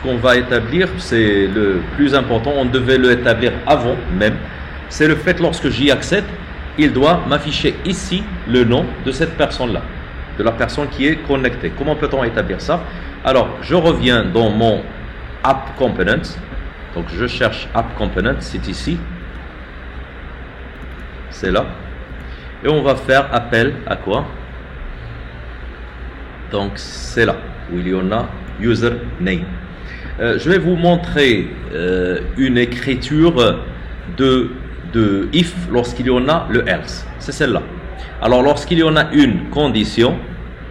qu'on va établir, c'est le plus important, on devait le établir avant même, c'est le fait lorsque j'y accède, il doit m'afficher ici le nom de cette personne-là, de la personne qui est connectée. Comment peut-on établir ça? Alors, je reviens dans mon App Component, donc je cherche App Component, c'est ici, c'est là, et on va faire appel à quoi? Donc c'est là où il y en a username. Je vais vous montrer une écriture de if lorsqu'il y en a le else. C'est celle-là. Alors lorsqu'il y en a une condition,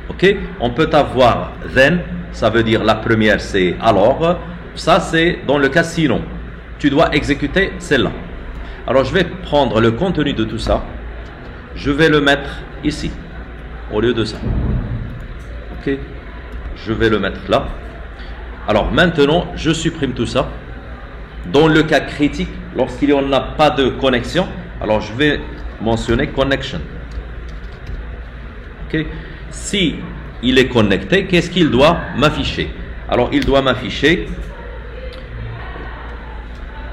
ok, on peut avoir then, ça veut dire la première c'est alors, ça c'est dans le cas sinon. Tu dois exécuter celle-là. Alors je vais prendre le contenu de tout ça, je vais le mettre ici au lieu de ça. Ok, je vais le mettre là. Alors maintenant, je supprime tout ça. Dans le cas critique, lorsqu'il n'y en a pas de connexion, alors je vais mentionner connection. Ok, si il est connecté, qu'est-ce qu'il doit m'afficher? Alors il doit m'afficher,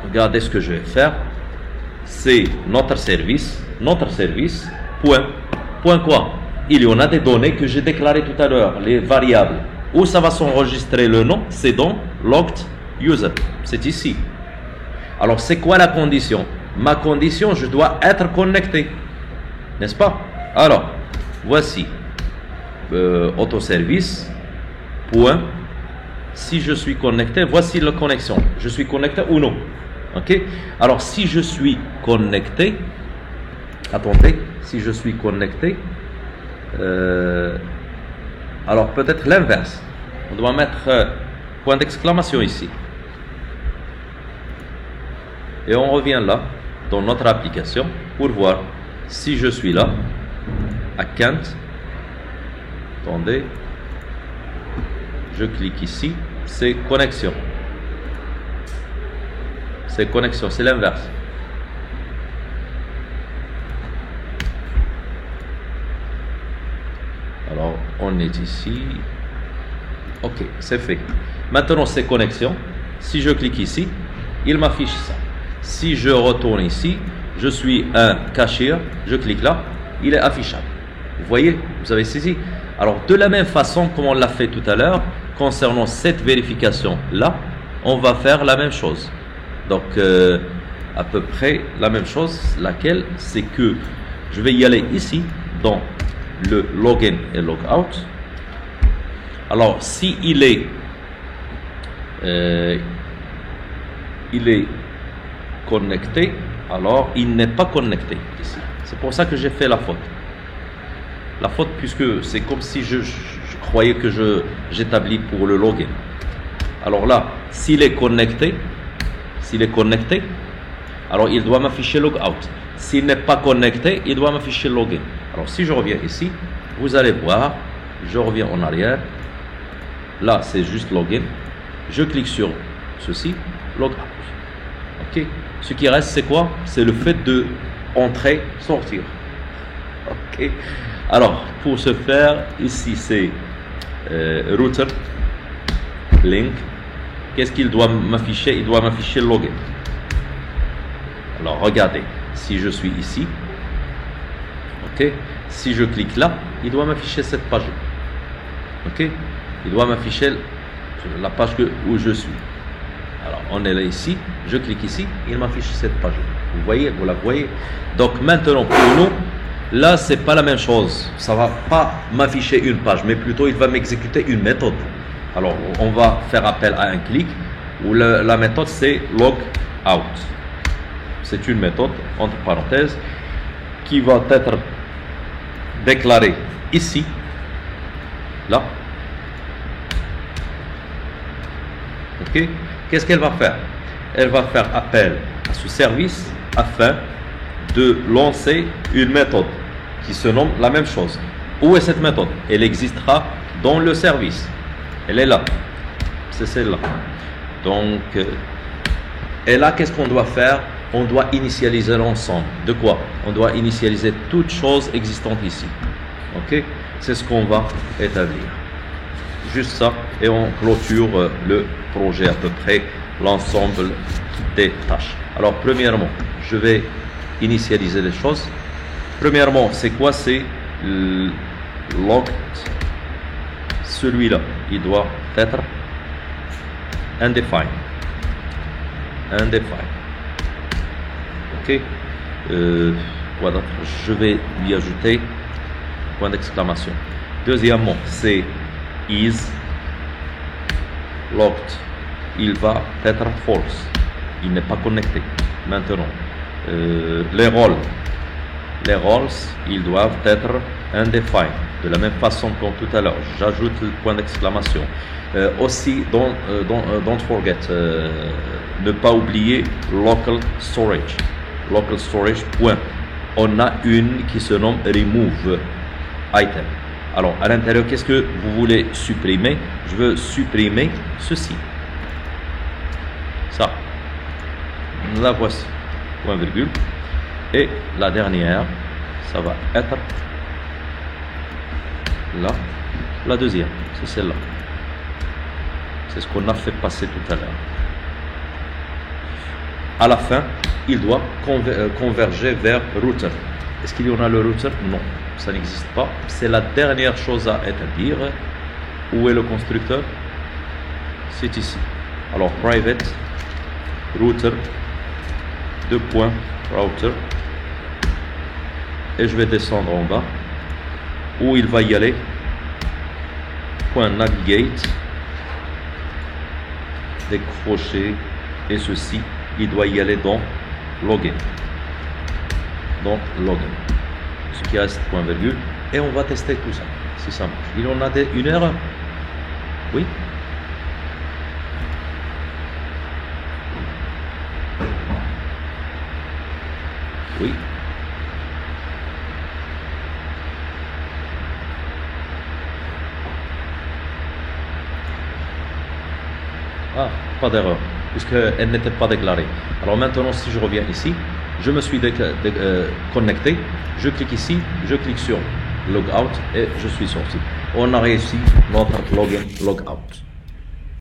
regardez ce que je vais faire, c'est notre service, point quoi? Il y en a des données que j'ai déclarées tout à l'heure, les variables. Où ça va s'enregistrer le nom? C'est dans logged user. C'est ici. Alors, c'est quoi la condition? Ma condition, je dois être connecté. N'est-ce pas? Alors, voici. Autoservice. Point. Si je suis connecté, voici la connexion. Je suis connecté ou non? Ok? Alors, si je suis connecté, attendez, si je suis connecté, alors peut-être l'inverse. On doit mettre point d'exclamation ici. Et on revient là, dans notre application, pour voir si je suis là, account. Attendez. Je clique ici, c'est connexion. C'est connexion, c'est l'inverse. Alors, on est ici. Ok, c'est fait. Maintenant, c'est connexion. Si je clique ici, il m'affiche ça. Si je retourne ici, je suis un cashier, je clique là, il est affichable. Vous voyez, vous avez saisi. Alors, de la même façon comme on l'a fait tout à l'heure, concernant cette vérification-là, on va faire la même chose. Donc, à peu près la même chose, laquelle, c'est que je vais y aller ici, dans le login et logout. Alors si il est connecté, alors il n'est pas connecté ici. C'est pour ça que j'ai fait la faute. La faute puisque c'est comme si je croyais que j'établis pour le login. Alors là, s'il est connecté, alors il doit m'afficher logout. S'il n'est pas connecté, il doit m'afficher login. Alors si je reviens ici, vous allez voir, je reviens en arrière. Là, c'est juste login. Je clique sur ceci, logout. Ok. Ce qui reste, c'est quoi? C'est le fait de entrer, sortir. Ok. Alors, pour ce faire, ici, c'est router, link. Qu'est-ce qu'il doit m'afficher? Il doit m'afficher login. Alors, regardez. Si je suis ici, ok, si je clique là, il doit m'afficher cette page. Ok, il doit m'afficher la page où je suis. Alors, on est là ici, je clique ici, il m'affiche cette page. Vous voyez, vous la voyez. Donc maintenant, pour nous, là, c'est pas la même chose. Ça va pas m'afficher une page, mais plutôt il va m'exécuter une méthode. Alors, on va faire appel à un clic où la méthode c'est logout. C'est une méthode, entre parenthèses, qui va être déclarée ici, là. Ok. Qu'est-ce qu'elle va faire? Elle va faire appel à ce service afin de lancer une méthode qui se nomme la même chose. Où est cette méthode? Elle existera dans le service. Elle est là. C'est celle-là. Donc, et là, qu'est-ce qu'on doit faire? On doit initialiser l'ensemble. De quoi? On doit initialiser toute chose existante ici. Ok? C'est ce qu'on va établir. Juste ça. Et on clôture le projet à peu près l'ensemble des tâches. Alors, premièrement, je vais initialiser les choses. Premièrement, c'est quoi? C'est logged. Celui-là, il doit être undefined. Undefined. Ok. Quoi d'autre? Je vais lui ajouter point d'exclamation. Deuxièmement, c'est is logged. Il va être false. Il n'est pas connecté. Maintenant, les rôles, ils doivent être undefined. De la même façon que tout à l'heure, j'ajoute le point d'exclamation. Aussi, don't forget, ne pas oublier local storage. Local storage, point. On a une qui se nomme remove item. Alors, à l'intérieur, qu'est-ce que vous voulez supprimer? Je veux supprimer ceci. Ça. La voici. Point virgule. Et la dernière, ça va être là. La deuxième, c'est celle-là. C'est ce qu'on a fait passer tout à l'heure. À la fin, il doit converger vers router. Est-ce qu'il y en a le router? Non, ça n'existe pas. C'est la dernière chose à établir. Où est le constructeur? C'est ici. Alors, private router, router, et je vais descendre en bas où il va y aller. Point navigate, décrocher, et ceci, il doit y aller dans login. Donc login. Ce qui reste point virgule, et on va tester tout ça, si ça marche. Il en a une erreur? Oui. Oui. Ah, pas d'erreur, puisqu'elle n'était pas déclarée. Alors maintenant, si je reviens ici, je me suis connecté, je clique ici, je clique sur Logout et je suis sorti. On a réussi notre login, logout.